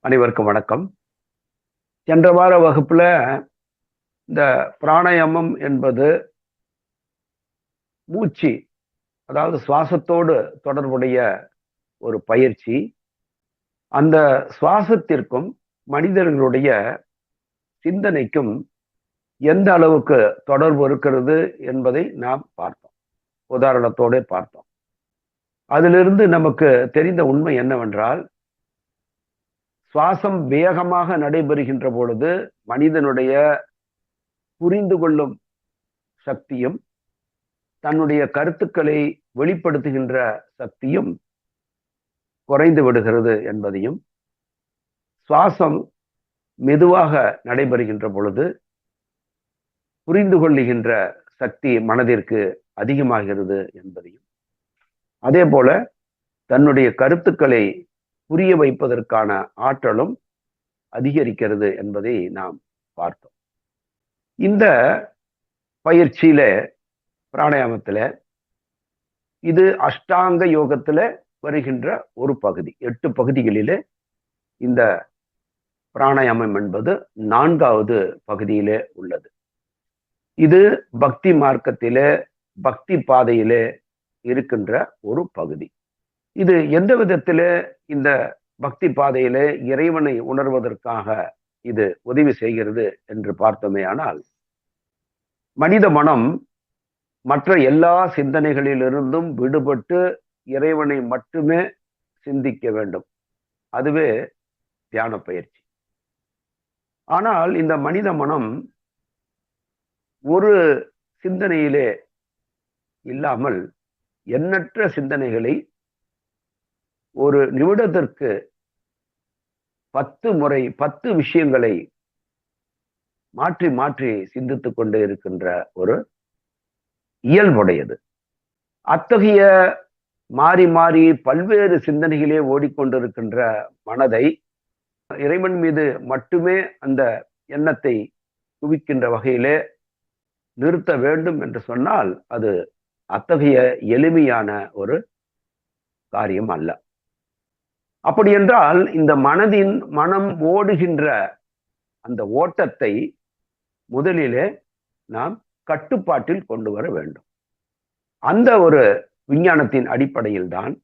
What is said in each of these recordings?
அனைவருக்கும் வணக்கம். சென்ற வார வகுப்புல இந்த பிராணாயாமம் என்பது மூச்சு, அதாவது சுவாசத்தோடு தொடர்புடைய ஒரு பயிற்சி. அந்த சுவாசத்திற்கும் மனிதர்களுடைய சிந்தனைக்கும் எந்த அளவுக்கு தொடர்பு இருக்கிறது என்பதை நாம் பார்த்தோம். உதாரணத்தோடு பார்த்தோம். அதிலிருந்து நமக்கு தெரிந்த உண்மை என்னவென்றால், சுவாசம் வேகமாக நடைபெறுகின்ற பொழுது மனிதனுடைய புரிந்து கொள்ளும் சக்தியும் தன்னுடைய கருத்துக்களை வெளிப்படுத்துகின்ற சக்தியும் குறைந்து விடுகிறது என்பதையும், சுவாசம் மெதுவாக நடைபெறுகின்ற பொழுது புரிந்து கொள்ளுகின்ற சக்தி மனதிற்கு அதிகமாகிறது என்பதையும், அதே போல தன்னுடைய கருத்துக்களை புரிய வைப்பதற்கான ஆற்றலும் அதிகரிக்கிறது என்பதை நாம் பார்த்தோம். இந்த பயிற்சியில, பிராணாயாமத்துல, இது அஷ்டாங்க யோகத்துல வருகின்ற ஒரு பகுதி. 8 பகுதிகளிலே இந்த பிராணாயாமம் என்பது 4வது பகுதியிலே உள்ளது. இது பக்தி மார்க்கத்திலே, பக்தி பாதையிலே இருக்கின்ற ஒரு பகுதி. இது எந்த விதத்திலே இந்த பக்தி பாதையிலே இறைவனை உணர்வதற்காக இது உதவி செய்கிறது என்று பார்த்தோமேயானால், மனித மனம் மற்ற எல்லா சிந்தனைகளிலிருந்தும் விடுபட்டு இறைவனை மட்டுமே சிந்திக்க வேண்டும். அதுவே தியான பயிற்சி. ஆனால் இந்த மனித மனம் ஒரு சிந்தனையிலே இல்லாமல் எண்ணற்ற சிந்தனைகளை ஒரு நிமிடத்திற்கு 10 முறை 10 விஷயங்களை மாற்றி மாற்றி சிந்தித்துக் கொண்டே இருக்கின்ற ஒரு இயல்புடையது. அத்தகைய மாறி மாறி பல்வேறு சிந்தனைகளே ஓடிக்கொண்டிருக்கின்ற மனதை இறைவன் மீது மட்டுமே அந்த எண்ணத்தை குவிக்கின்ற வகையிலே நிறுத்த வேண்டும் என்று சொன்னால், அது அத்தகைய எளிமையான ஒரு காரியம் அல்ல. அப்படி என்றால், இந்த மனம் ஓடுகின்ற அந்த ஓட்டத்தை முதலிலே நாம் கட்டுப்பாட்டில் கொண்டு வர வேண்டும். அந்த ஒரு விஞ்ஞானத்தின் அடிப்படையில் தான்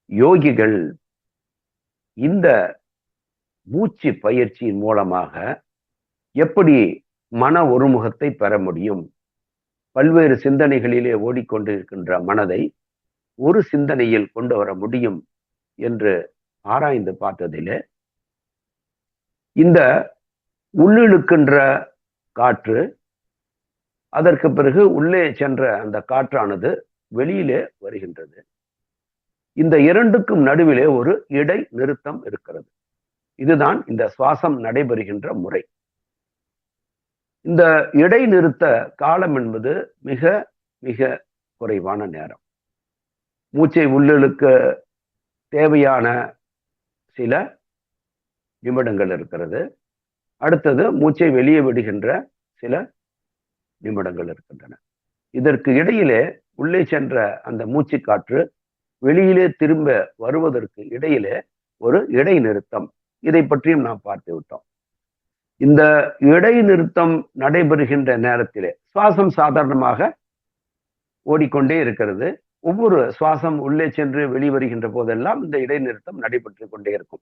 யோகிகள் இந்த மூச்சு பயிற்சியின் மூலமாக எப்படி மன ஒருமுகத்தை பெற முடியும், பல்வேறு சிந்தனைகளிலே ஓடிக்கொண்டிருக்கின்ற மனதை ஒரு சிந்தனையில் கொண்டு வர முடியும் என்று ஆராய்ந்து பார்த்ததிலே, இந்த உள்ளிழுக்கின்ற காற்று, அதற்கு பிறகு உள்ளே சென்ற அந்த காற்றானது வெளியிலே வருகின்றது. இந்த இரண்டுக்கும் நடுவிலே ஒரு இடை நிறுத்தம் இருக்கிறது. இதுதான் இந்த சுவாசம் நடைபெறுகின்ற முறை. இந்த இடைநிறுத்த காலம் என்பது மிக மிக குறைவான நேரம். மூச்சை உள்ளிழுக்க தேவையான சில நிமிடங்கள் இருக்கிறது. அடுத்தது மூச்சை வெளியே விடுகின்ற சில நிமிடங்கள் இருக்கின்றன. இதற்கு இடையிலே உள்ளே சென்ற அந்த மூச்சு காற்று வெளியிலே திரும்ப வருவதற்கு இடையிலே ஒரு இடைநிறுத்தம், இதை பற்றியும் நாம் பார்த்து விட்டோம். இந்த இடைநிறுத்தம் நடைபெறுகின்ற நேரத்திலே சுவாசம் சாதாரணமாக ஓடிக்கொண்டே இருக்கிறது. ஒவ்வொரு சுவாசம் உள்ளே சென்று வெளிவருகின்ற போதெல்லாம் இந்த இடைநிறுத்தம் நடைபெற்று கொண்டே இருக்கும்.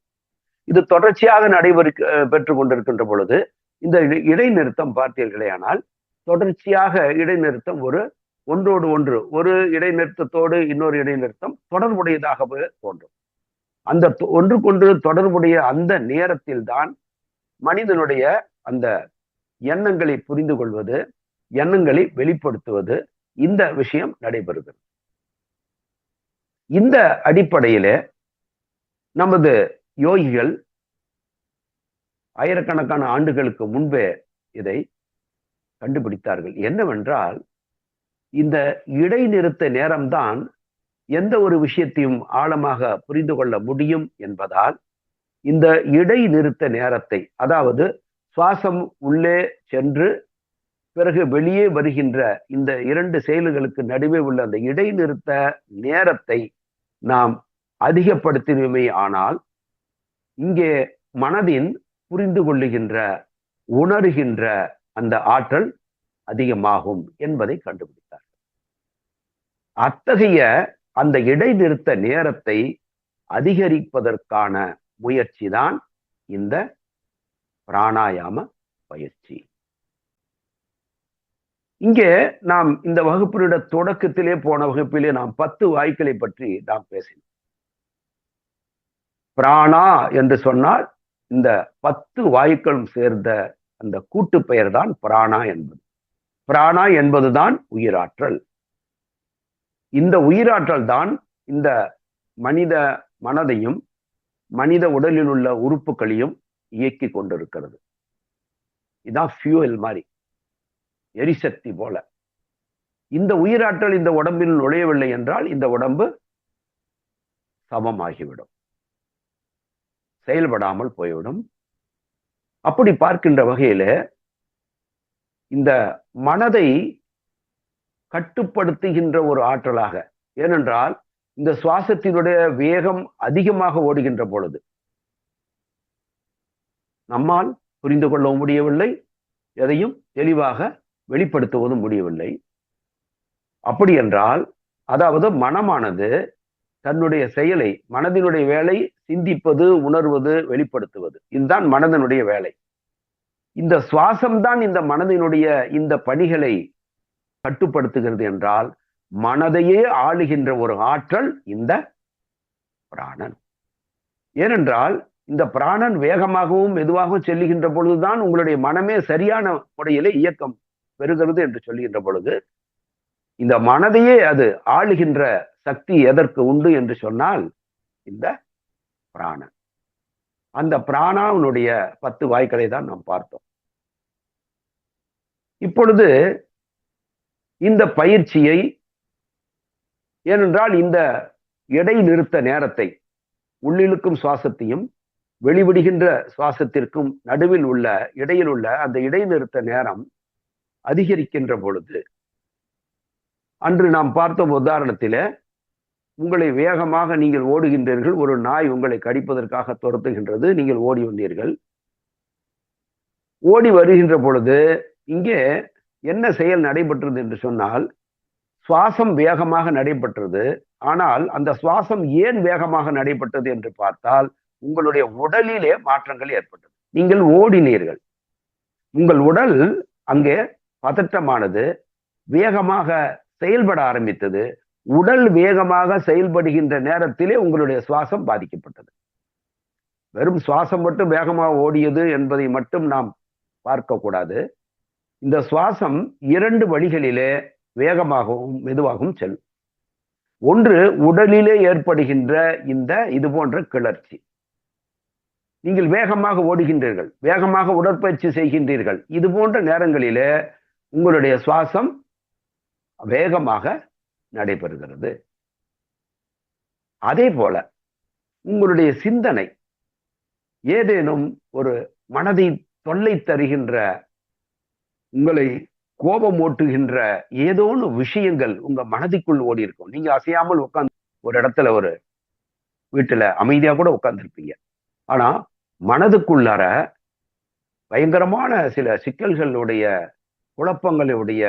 இது தொடர்ச்சியாக பெற்றுக் கொண்டிருக்கின்ற பொழுது இந்த இடைநிறுத்தம் பார்த்தீர்களேயானால், தொடர்ச்சியாக இடைநிறுத்தம் ஒன்றோடு ஒன்று, ஒரு இடைநிறுத்தத்தோடு இன்னொரு இடைநிறுத்தம் தொடர்புடையதாகவே தோன்றும். அந்த ஒன்றுக்கொன்று தொடர்புடைய அந்த நேரத்தில் தான் மனிதனுடைய அந்த எண்ணங்களை புரிந்து கொள்வது, எண்ணங்களை வெளிப்படுத்துவது, இந்த விஷயம் நடைபெறுகிறது. இந்த அடிப்படையிலே நமது யோகிகள் ஆயிரக்கணக்கான ஆண்டுகளுக்கு முன்பே இதை கண்டுபிடித்தார்கள். என்னவென்றால், இந்த இடைநிறுத்த நேரம்தான் எந்த ஒரு விஷயத்தையும் ஆழமாக புரிந்து கொள்ள முடியும் என்பதால், இந்த இடைநிறுத்த நேரத்தை, அதாவது சுவாசம் உள்ளே சென்று பிறகு வெளியே வருகின்ற இந்த 2 செயல்களுக்கு நடுவே உள்ள அந்த இடைநிறுத்த நேரத்தை நாம் அதிகப்படுத்தினோமே ஆனால், இங்கே மனதின் புரிந்து கொள்ளுகின்ற, உணர்கின்ற அந்த ஆற்றல் அதிகமாகும் என்பதை கண்டுபிடித்தார். அத்தகைய அந்த இடைநிறுத்த நேரத்தை அதிகரிப்பதற்கான முயற்சி தான் இந்த பிராணாயாம பயிற்சி. இங்கே நாம் இந்த வகுப்பினுடைய தொடக்கத்திலே போன வகுப்பிலே நாம் 10 வாயுக்களை பற்றி நாம் பேசினோம். பிராணா என்று சொன்னால் இந்த 10 வாயுக்களும் சேர்ந்த அந்த கூட்டு பெயர் தான் பிராணா என்பது. பிராணா என்பதுதான் உயிராற்றல். இந்த உயிராற்றல் தான் இந்த மனித மனதையும் மனித உடலில் உள்ள உறுப்புகளையும் இயக்கி கொண்டிருக்கிறது. இதான் ஃபியூயல் மாதிரி, எரிசக்தி போல. இந்த உயிராற்றல் இந்த உடம்பில் நுழையவில்லை என்றால் இந்த உடம்பு சமமாகிவிடும், செயல்படாமல் போய்விடும். அப்படி பார்க்கின்ற வகையில இந்த மனதை கட்டுப்படுத்துகின்ற ஒரு ஆற்றலாக, ஏனென்றால் இந்த சுவாசத்தினுடைய வேகம் அதிகமாக ஓடுகின்ற பொழுது நம்மால் புரிந்து கொள்ளவும் முடியவில்லை, எதையும் தெளிவாக வெளிப்படுத்துவதும் முடியவில்லை. அப்படி என்றால், அதாவது மனமானது தன்னுடைய செயலை, மனதினுடைய வேலை சிந்திப்பது, உணர்வது, வெளிப்படுத்துவது, இதுதான் மனதினுடைய வேலை. இந்த சுவாசம்தான் இந்த மனதினுடைய இந்த பணிகளை கட்டுப்படுத்துகிறது என்றால், மனதையே ஆளுகின்ற ஒரு ஆற்றல் இந்த பிராணன். ஏனென்றால் இந்த பிராணன் வேகமாகவும் மெதுவாகவும் செல்லுகின்ற பொழுதுதான் உங்களுடைய மனமே சரியான முறையிலே இயக்கம் பெறுகிறது என்று சொல்லுகின்ற பொழுது, இந்த மனதையே அது ஆளுகின்ற சக்தி எதற்கு உண்டு என்று சொன்னால் இந்த பிராணன். அந்த பிராணாவினுடைய 10 வாய்க்களை தான் நாம் பார்த்தோம். இப்பொழுது இந்த பயிற்சியை, ஏனென்றால் இந்த இடைநிறுத்த நேரத்தை, உள்ளிழுக்கும் சுவாசத்தையும் வெளிவிடுகின்ற சுவாசத்திற்கும் நடுவில் உள்ள இடையில் உள்ள அந்த இடைநிறுத்த நேரம் அதிகரிக்கின்ற பொழுது, அன்று நாம் பார்த்த உதாரணத்தில உங்களை வேகமாக நீங்கள் ஓடுகின்றீர்கள், ஒரு நாய் உங்களை கடிப்பதற்காக துரத்துகின்றது, நீங்கள் ஓடி வந்தீர்கள். ஓடி வருகின்ற பொழுது இங்கே என்ன செயல் நடைபெற்றது என்று சொன்னால், சுவாசம் வேகமாக நடைபெற்றது. ஆனால் அந்த சுவாசம் ஏன் வேகமாக நடைபெற்றது என்று பார்த்தால், உங்களுடைய உடலிலே மாற்றங்கள் ஏற்பட்டது. நீங்கள் ஓடினீர்கள், உங்கள் உடல் அங்கே பதற்றமானது, வேகமாக செயல்பட ஆரம்பித்தது. உடல் வேகமாக செயல்படுகின்ற நேரத்திலே உங்களுடைய சுவாசம் பாதிக்கப்பட்டது. வெறும் சுவாசம் மட்டும் வேகமாக ஓடியது என்பதை மட்டும் நாம் பார்க்க கூடாது. இந்த சுவாசம் 2 வழிகளிலே வேகமாகவும் மெதுவாகவும் செல்லும். ஒன்று, உடலிலே ஏற்படுகின்ற இந்த இது போன்ற கிளர்ச்சி. நீங்கள் வேகமாக ஓடுகின்றீர்கள், வேகமாக உடற்பயிற்சி செய்கின்றீர்கள், இது போன்ற நேரங்களிலே உங்களுடைய சுவாசம் வேகமாக நடைபெறுகிறது. அதே போல உங்களுடைய சிந்தனை, ஏதேனும் ஒரு மனதை தொல்லை தருகின்ற, உங்களை கோபம் ஓட்டுகின்ற ஏதோன்னு விஷயங்கள் உங்க மனதிற்குள் ஓடி இருக்கும். நீங்க அசையாமல் உட்கார்ந்து ஒரு இடத்துல, ஒரு வீட்டுல அமைதியா கூட உட்கார்ந்துருப்பீங்க. ஆனா மனதுக்குள்ளார பயங்கரமான சில சிக்கல்களுடைய, குழப்பங்களுடைய,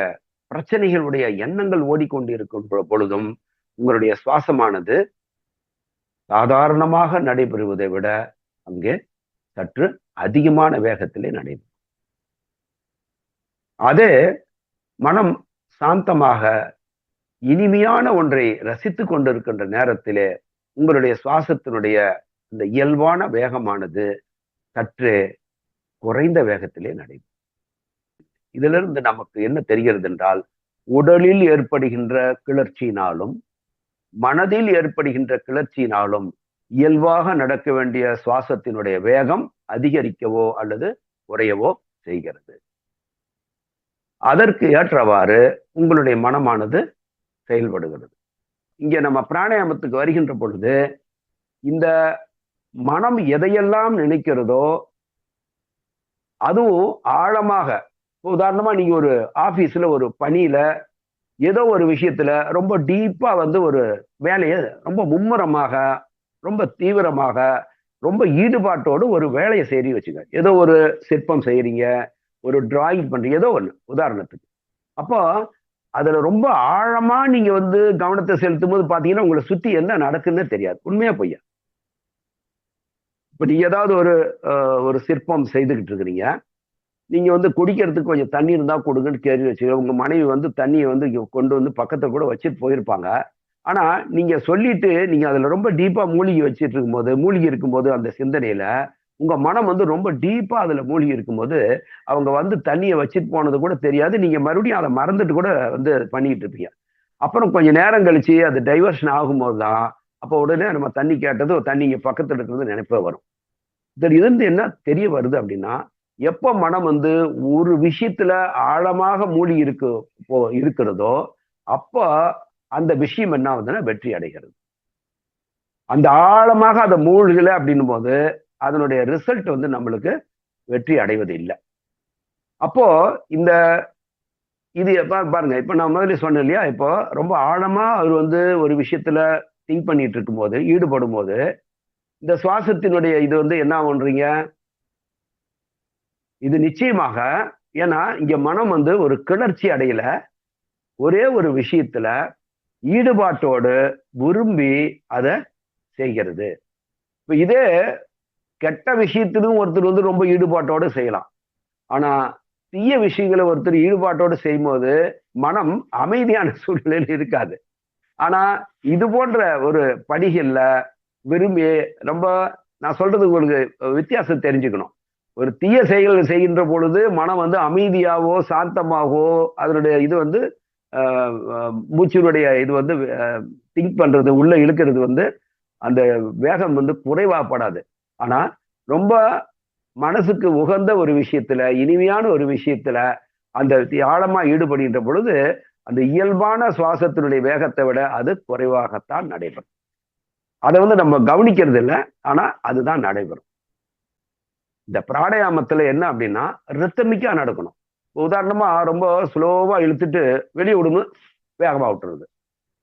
பிரச்சனைகளுடைய எண்ணங்கள் ஓடிக்கொண்டிருக்கும் பொழுதும் உங்களுடைய சுவாசமானது சாதாரணமாக நடைபெறுவதை விட அங்கே சற்று அதிகமான வேகத்திலே நடைபெறும். அதே மனம் சாந்தமாக இனிமையான ஒன்றை ரசித்துக் கொண்டிருக்கின்ற நேரத்திலே உங்களுடைய சுவாசத்தினுடைய இந்த இயல்பான வேகமானது சற்று குறைந்த வேகத்திலே நடைபெறும். இதிலிருந்து நமக்கு என்ன தெரிகிறது என்றால், உடலில் ஏற்படுகின்ற கிளர்ச்சியினாலும் மனதில் ஏற்படுகின்ற கிளர்ச்சியினாலும் இயல்பாக நடக்க வேண்டிய சுவாசத்தினுடைய வேகம் அதிகரிக்கவோ அல்லது குறையவோ செய்கிறது. அதற்கு ஏற்றவாறு உங்களுடைய மனமானது செயல்படுகிறது. இங்கே நம்ம பிராணாயாமத்துக்கு வருகின்ற பொழுது, இந்த மனம் எதையெல்லாம் நினைக்கிறதோ அதுவும் ஆழமாக, உதாரணமா நீங்க ஒரு ஆபீஸ்ல ஒரு பணியில ஏதோ ஒரு விஷயத்துல ரொம்ப டீப்பா ஒரு வேலையை ரொம்ப மும்முரமாக, ரொம்ப தீவிரமாக ரொம்ப ஈடுபாட்டோடு ஒரு வேலையை செய்ய வச்சுக்க. ஏதோ ஒரு சிற்பம் செய்யறீங்க, ஒரு டிராயிங் பண்றீங்க, ஏதோ ஒண்ணு உதாரணத்துக்கு. அப்போ அதுல ரொம்ப ஆழமா நீங்க வந்து கவனத்தை செலுத்தும் போது பாத்தீங்கன்னா உங்களை சுத்தி என்ன நடக்குன்னு தெரியாது. உண்மையா பொய்யா? இப்ப நீங்க ஏதாவது ஒரு சிற்பம் செய்துகிட்டு இருக்கிறீங்க. நீங்க வந்து குடிக்கிறதுக்கு கொஞ்சம் தண்ணி இருந்தா கொடுங்கன்னு கேள்வி வச்சுக்க. உங்க மனைவி வந்து தண்ணியை வந்து இங்க கொண்டு வந்து பக்கத்துல கூட வச்சுட்டு போயிருப்பாங்க. ஆனா நீங்க சொல்லிட்டு நீங்க அதுல ரொம்ப டீப்பா மூழ்கி இருக்கும்போது அந்த சிந்தனையில உங்க மனம் வந்து ரொம்ப டீப்பா அதுல மூழ்கி இருக்கும்போது அவங்க வந்து தண்ணியை வச்சுட்டு போனது கூட தெரியாது. நீங்க மறுபடியும் அதை மறந்துட்டு கூட வந்து பண்ணிட்டு இருப்பீங்க. அப்புறம் கொஞ்சம் நேரம் கழிச்சு அது டைவர்ஷன் ஆகும்போது தான் அப்போ உடனே நம்ம தண்ணி கேட்டது தண்ணி இங்க பக்கத்துல இருக்கிறது நினைப்பே வரும். இதுல இருந்து என்ன தெரிய வருது அப்படின்னா, எப்ப மனம் வந்து ஒரு விஷயத்துல ஆழமாக மூழ்கி இருக்கிறதோ, அப்ப அந்த விஷயம் என்ன ஆகுதுன்னா வெற்றி அடைகிறது. அந்த ஆழமாக அதை மூழ்கல அப்படின்னும் போது அதனுடைய ரிசல்ட் வந்து நம்மளுக்கு வெற்றி அடைவது இல்லை. அப்போ இந்த இது பாருங்க, இப்ப நான் முதல்ல சொன்னேன் இல்லையா, இப்போ ரொம்ப ஆழமா அவர் வந்து ஒரு விஷயத்துல திங்க் பண்ணிட்டு இருக்கும்போது, ஈடுபடும் போது இந்த சுவாசத்தினுடைய இது வந்து என்ன ஆகுன்றீங்க, இது நிச்சயமாக, ஏன்னா இங்க மனம் வந்து ஒரு கிளர்ச்சி அடையல, ஒரே ஒரு விஷயத்துல ஈடுபாட்டோடு விரும்பி அதை செய்கிறது. இப்ப இதே கெட்ட விஷயத்திலும் ஒருத்தர் வந்து ரொம்ப ஈடுபாட்டோடு செய்யலாம். ஆனா தீய விஷயங்களை ஒருத்தர் ஈடுபாட்டோடு செய்யும்போது மனம் அமைதியான சூழ்நிலையில் இருக்காது. ஆனா இது போன்ற ஒரு படிகள்ல விரும்பி ரொம்ப, நான் சொல்றது உங்களுக்கு வித்தியாசம் தெரிஞ்சுக்கணும். ஒரு தீய செயல்கள் செய்கின்ற பொழுது மனம் வந்து அமைதியாவோ சாந்தமாகவோ அதனுடைய இது வந்து மூச்சினுடைய இது வந்து திங்க் பண்றது உள்ள இழுக்கிறது வந்து அந்த வேகம் வந்து குறைவாப்படாது. ஆனா ரொம்ப மனசுக்கு உகந்த ஒரு விஷயத்துல, இனிமையான ஒரு விஷயத்துல அந்த ஆழமா ஈடுபடுகின்ற பொழுது அந்த இயல்பான சுவாசத்தினுடைய வேகத்தை விட அது குறைவாகத்தான் நடைபெறும். அதை வந்து நம்ம கவனிக்கிறது இல்லை, ஆனா அதுதான் நடைபெறும். இந்த பிராணாயாமத்துல என்ன அப்படின்னா ரித்தமிக்கா நடக்கணும். உதாரணமா ரொம்ப ஸ்லோவா இழுத்துட்டு வெளியே விடும்போது வேகமா விட்டுறது,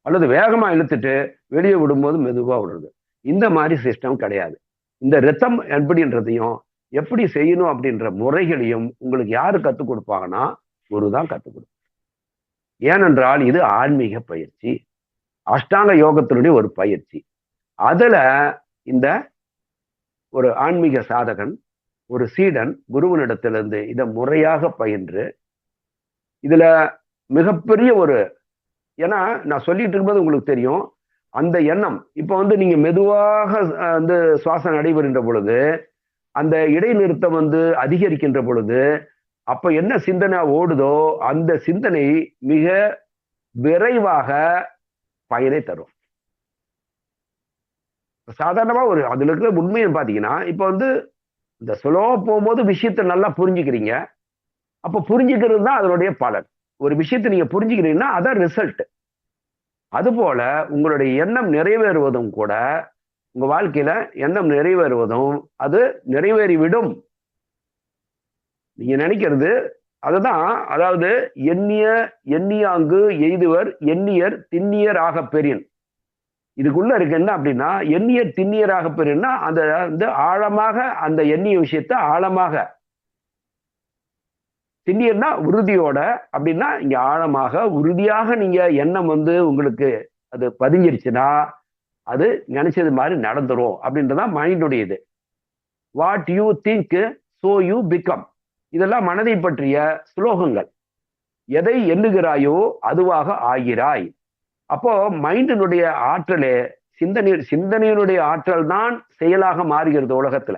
அல்லது வேகமா இழுத்துட்டு வெளியே விடும்போது மெதுவா விடுறது. இந்த மாதிரி சிஸ்டம் கிடையாது. இந்த ரித்தம் எப்படின்றதையும் எப்படி செய்யணும் அப்படின்ற முறைகளையும் உங்களுக்கு யாரு கத்துக் கொடுப்பாங்கன்னா குரு தான் கத்துக் கொடுப்பாங்க. ஏனென்றால் இது ஆன்மீக பயிற்சி, அஷ்டாங்க யோகத்தினுடைய ஒரு பயிற்சி. அதுல இந்த ஒரு ஆன்மீக சாதகன், ஒரு சீடன் குருவனிடத்திலிருந்து இதை முறையாக பயின்று, இதுல மிகப்பெரிய ஒரு, ஏன்னா நான் சொல்லிட்டு இருக்கும்போது உங்களுக்கு தெரியும் அந்த எண்ணம் இப்ப வந்து நீங்க மெதுவாக வந்து சுவாசம் நடைபெறுகின்ற பொழுது அந்த இடைநிறுத்தம் வந்து அதிகரிக்கின்ற பொழுது அப்ப என்ன சிந்தனை ஓடுதோ அந்த சிந்தனை மிக விரைவாக பயனை தரும். சாதாரணமா ஒரு அதுல இருக்கிற உண்மையை பாத்தீங்கன்னா, இப்ப வந்து இந்த ஸ்லோவா போகும்போது விஷயத்தை நல்லா புரிஞ்சுக்கிறீங்க. அப்ப புரிஞ்சுக்கிறது தான் அதனுடைய பலன். ஒரு விஷயத்தை நீங்க புரிஞ்சுக்கிறீங்கன்னா அதான் ரிசல்ட். அதுபோல உங்களுடைய எண்ணம் நிறைவேறுவதும் கூட, உங்க வாழ்க்கையில எண்ணம் நிறைவேறுவதும் அது நிறைவேறிவிடும். நீங்க நினைக்கிறது அதுதான். அதாவது எண்ணியாங்கு எய்துவர் எண்ணியர் திண்ணியர் ஆக பெறின். இதுக்குள்ள இருக்கு என்ன அப்படின்னா, எண்ணியர் திண்ணியர் ஆக பெறின்னா அந்த வந்து ஆழமாக அந்த எண்ணிய விஷயத்தை ஆழமாக, திண்ணியர்னா உறுதியோட, அப்படின்னா இங்க ஆழமாக உறுதியாக நீங்க எண்ணம் வந்து உங்களுக்கு அது பதிஞ்சிருச்சுன்னா அது நினைச்சது மாதிரி நடந்துரும் அப்படின்றதான் மைண்டுடைய இது. What you think so you become. இதெல்லாம் மனதை பற்றிய ஸ்லோகங்கள். எதை எண்ணுகிறாயோ அதுவாக ஆகிறாய். அப்போ மைண்டினுடைய ஆற்றலே சிந்தனையினுடைய ஆற்றல் தான் செயலாக மாறுகிறது உலகத்துல.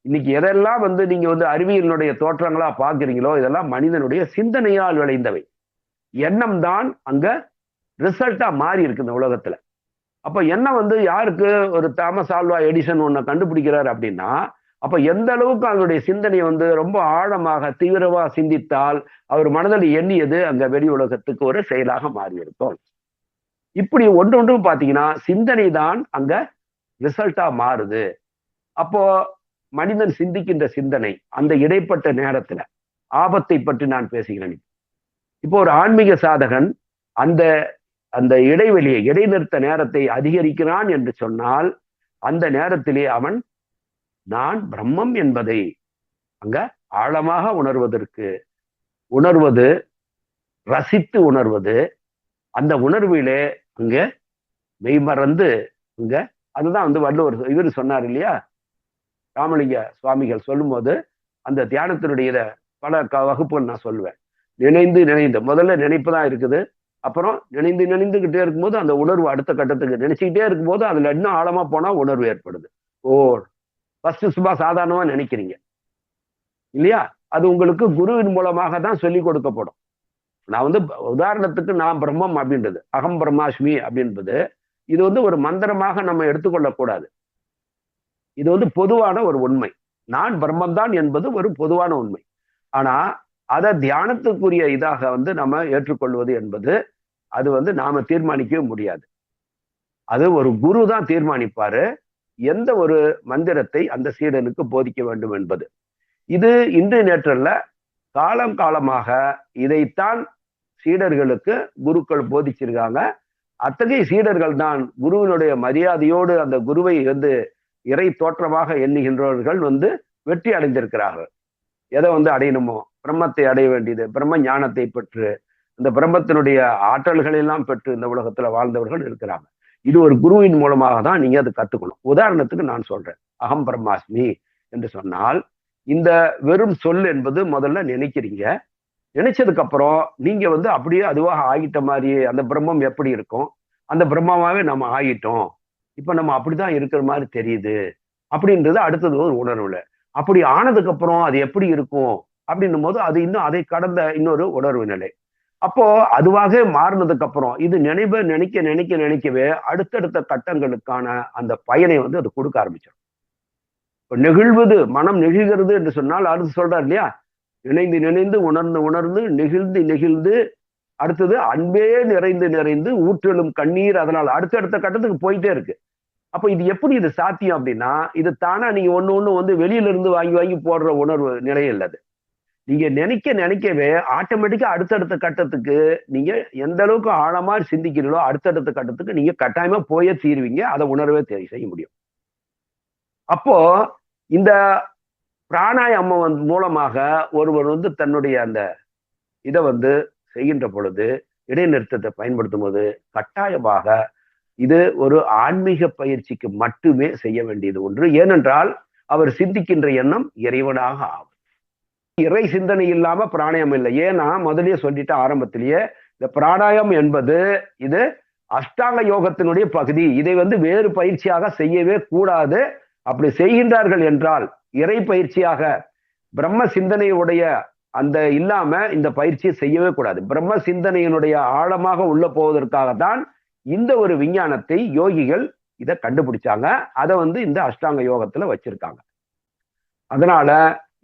இன்னைக்கு எதெல்லாம் வந்து நீங்க வந்து அறிவியலினுடைய தோற்றங்களா பாக்குறீங்களோ இதெல்லாம் மனிதனுடைய சிந்தனையால் விளைந்தவை. எண்ணம் தான் அங்க ரிசல்ட்டா மாறி இருக்கு இந்த உலகத்துல. அப்ப எண்ணம் வந்து யாருக்கு ஒரு தாமஸ் ஆல்வா எடிசன் ஒன்ன கண்டுபிடிக்கிறார் அப்படின்னா, அப்ப எந்த அளவுக்கு அவருடைய சிந்தனை வந்து ரொம்ப ஆழமாக தீவிரமா சிந்தித்தால் அவர் மனதில் எண்ணியது அங்க வெளி உலகத்துக்கு ஒரு செயலாக மாறி இருக்கும். இப்படி ஒன்றொன்றும் பாத்தீங்கன்னா சிந்தனை தான் அங்க ரிசல்ட்டா மாறுது. அப்போ மனிதன் சிந்திக்கின்ற சிந்தனை அந்த இடைப்பட்ட நேரத்துல ஆபத்தை பற்றி நான் பேசுகிறேன். இப்போ ஒரு ஆன்மீக சாதகன் அந்த அந்த இடைவெளியை இடைநிறுத்த நேரத்தை அதிகரிக்கிறான் என்று சொன்னால் அந்த நேரத்திலே அவன் நான் பிரம்மம் என்பதை அங்க ஆழமாக உணர்வது, ரசித்து உணர்வது, அந்த உணர்விலே அங்க மெய்மறந்து அங்க அதுதான் வந்து வள்ளுவர் இவர் சொன்னார் இல்லையா, ராமலிங்க சுவாமிகள் சொல்லும்போது அந்த தியானத்தினுடைய பல வகுப்புகள் நான் சொல்லுவேன். நினைந்து முதல்ல நினைப்பு தான் இருக்குது. அப்புறம் நினைந்துகிட்டே இருக்கும்போது அந்த உணர்வு அடுத்த கட்டத்துக்கு நினைச்சுக்கிட்டே இருக்கும்போது அதுல இன்னும் ஆழமா போனா உணர்வு ஏற்படுது. ஓ, ஃபர்ஸ்ட் சும்மா சாதாரணமா நினைக்கிறீங்க இல்லையா, அது உங்களுக்கு குருவின் மூலமாக தான் சொல்லிக் கொடுக்கப்படும். நான் வந்து உதாரணத்துக்கு நான் பிரம்மம் அப்படின்றது, அகம் பிரம்மாஸ்மி அப்படின்றது, இது வந்து ஒரு மந்திரமாக நம்ம எடுத்துக்கொள்ளக்கூடாது. இது வந்து பொதுவான ஒரு உண்மை. நான் பிரம்மம் தான் என்பது ஒரு பொதுவான உண்மை. ஆனா அதை தியானத்துக்குரிய இதாக வந்து நம்ம ஏற்றுக்கொள்வது என்பது அது வந்து நாம தீர்மானிக்கவே முடியாது. அது ஒரு குரு தான் தீர்மானிப்பாரு எந்த ஒரு மந்திரத்தை அந்த சீடனுக்கு போதிக்க வேண்டும் என்பது. இது இன்று நேற்றல்ல, காலம் காலமாக இதைத்தான் சீடர்களுக்கு குருக்கள் போதிச்சிருக்காங்க. அத்தகைய சீடர்கள் தான் குருவினுடைய மரியாதையோடு அந்த குருவை வந்து இறை தோற்றமாக எண்ணுகின்றவர்கள் வந்து வெற்றி அடைந்திருக்கிறார்கள். எதை வந்து அடையணுமோ, பிரம்மத்தை அடைய வேண்டியது, பிரம்ம ஞானத்தை பெற்று இந்த பிரம்மத்தினுடைய ஆற்றல்கள் எல்லாம் பெற்று இந்த உலகத்துல வாழ்ந்தவர்கள் இருக்கிறாங்க. இது ஒரு குருவின் மூலமாக தான் நீங்க அதை கத்துக்கணும். உதாரணத்துக்கு நான் சொல்றேன், அகம் பிரம்மாஸ்மி என்று சொன்னால் இந்த வெறும் சொல் என்பது முதல்ல நினைக்கிறீங்க. நினைச்சதுக்கு அப்புறம் நீங்க வந்து அப்படியே அதுவாக ஆகிட்ட மாதிரியே அந்த பிரம்மம் எப்படி இருக்கும், அந்த பிரம்மமாவே நம்ம ஆகிட்டோம், இப்ப நம்ம அப்படிதான் இருக்கிற மாதிரி தெரியுது அப்படின்றது அடுத்தது ஒரு உணர்வுல. அப்படி ஆனதுக்கு அப்புறம் அது எப்படி இருக்கும் அப்படின்னும் போது அது இன்னும் அதை கடந்த இன்னொரு உணர்வு நிலை. அப்போ அதுவாக மாறினதுக்கு அப்புறம் இது நினைக்கவே அடுத்தடுத்த கட்டங்களுக்கான அந்த பயனை வந்து அது கொடுக்க ஆரம்பிச்சிடும். இப்போ நெகிழ்வது, மனம் நெகிழ்கிறது என்று சொன்னால் அடுத்து சொல்றார் இல்லையா, நினைந்து உணர்ந்து நெகிழ்ந்து அடுத்தது அன்பே நிறைந்து ஊற்றலும் கண்ணீர், அதனால் அடுத்தடுத்த கட்டத்துக்கு போயிட்டே இருக்கு. அப்ப இது எப்படி இது சாத்தியம் அப்படின்னா, இது தானா நீங்க ஒண்ணு வந்து வெளியில இருந்து வாங்கி போடுற உணர்வு நிலை இல்லது. நீங்க நினைக்கவே ஆட்டோமேட்டிக்கா அடுத்தடுத்த கட்டத்துக்கு நீங்க எந்த அளவுக்கு ஆழமா சிந்திக்கிறீங்களோ அடுத்தடுத்த கட்டத்துக்கு நீங்க கட்டாயமா போயே தீருவீங்க. அதை உணரவே செய்ய முடியும். அப்போ இந்த பிராணாயாமம் மூலமாக ஒருவர் வந்து தன்னுடைய அந்த இதை வந்து செய்கின்ற பொழுது, இடைநிறுத்தத்தை பயன்படுத்தும் போது கட்டாயமாக இது ஒரு ஆன்மீக பயிற்சிக்கு மட்டுமே செய்ய வேண்டியது ஒன்று. ஏனென்றால் அவர் சிந்திக்கின்ற எண்ணம் இறைவனாக ஆகும். இறை சிந்தனை இல்லாம பிராணாயம் இல்லை. ஏன்னா முதலியே சொல்லிட்டு ஆரம்பத்திலேயே, இந்த பிராணாயம் என்பது இது அஷ்டாங்க யோகத்தினுடைய பகுதி. இதை வந்து வேறு பயிற்சியாக செய்யவே கூடாது. அப்படி செய்கின்றார்கள் என்றால் இறை பயிற்சியாக பிரம்ம சிந்தனையுடைய அந்த இல்லாம இந்த பயிற்சியை செய்யவே கூடாது. பிரம்ம சிந்தனையினுடைய ஆழமாக உள்ள போவதற்காகத்தான் இந்த ஒரு விஞ்ஞானத்தை யோகிகள் இதை கண்டுபிடிச்சாங்க. அதை வந்து இந்த அஷ்டாங்க யோகத்துல வச்சிருக்காங்க. அதனால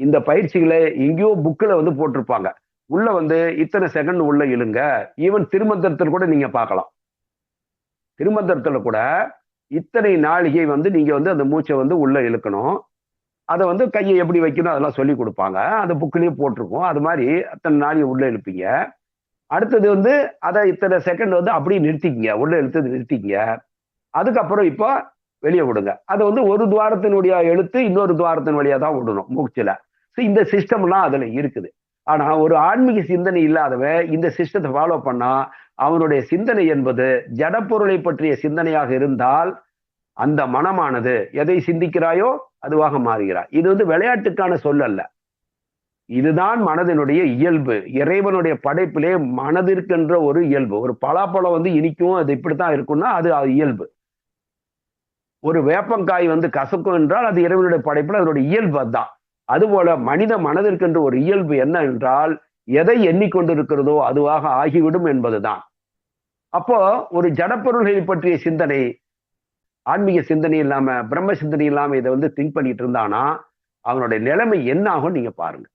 இந்த பயிற்சிகளை எங்கேயோ புக்கில் வந்து போட்டிருப்பாங்க. உள்ள வந்து இத்தனை செகண்ட் உள்ள இழுங்க. ஈவன் திருமந்திரத்தில் கூட நீங்க பார்க்கலாம். திருமந்திரத்துல கூட இத்தனை நாளிகை வந்து நீங்க வந்து அந்த மூச்சை வந்து உள்ள இழுக்கணும். அதை வந்து கையை எப்படி வைக்கணும் அதெல்லாம் சொல்லி கொடுப்பாங்க. அந்த புக்கிலேயே போட்டிருக்கோம். அது மாதிரி அத்தனை நாளிகை உள்ள இழுப்பீங்க. அடுத்தது வந்து அதை இத்தனை செகண்ட் வந்து அப்படியே நிறுத்திக்கிங்க, உள்ள இழுத்து நிறுத்திக்கிங்க. அதுக்கப்புறம் இப்போ வெளியே விடுங்க. அதை வந்து ஒரு துவாரத்தினுடைய எழுத்து இன்னொரு துவாரத்தின் வழியா தான் விடணும் மூச்சுல. இந்த சிஸ்டம்லாம் அதுல இருக்குது. ஆனா ஒரு ஆன்மீக சிந்தனை இல்லாதவன் இந்த சிஸ்டத்தை ஃபாலோ பண்ணா அவனுடைய சிந்தனை என்பது ஜடப்பொருளை பற்றிய சிந்தனையாக இருந்தால் அந்த மனமானது எதை சிந்திக்கிறாயோ அதுவாக மாறுகிறாய். இது வந்து விளையாட்டுக்கான சொல் அல்ல. இதுதான் மனதினுடைய இயல்பு. இறைவனுடைய படைப்பிலே மனதிற்கென்ற ஒரு இயல்பு. ஒரு பலாப்பழம் வந்து இனிக்கும், அது இப்படித்தான் இருக்கும்னா அது இயல்பு. ஒரு வேப்பங்காய் வந்து கசக்கும் என்றால் அது இறைவனுடைய படைப்புல அதனுடைய இயல்பு. அதுதான். அதுபோல மனித மனதிற்கென்று ஒரு இயல்பு என்ன என்றால் எதை எண்ணிக்கொண்டிருக்கிறதோ அதுவாக ஆகிவிடும் என்பதுதான். அப்போ ஒரு ஜடப்பொருள்களை பற்றிய சிந்தனை, ஆன்மீக சிந்தனை இல்லாம பிரம்ம சிந்தனை இல்லாம இதை வந்து திங்க் பண்ணிட்டு இருந்தானா அவனுடைய நிலைமை என்ன ஆகும் நீங்க பாருங்க.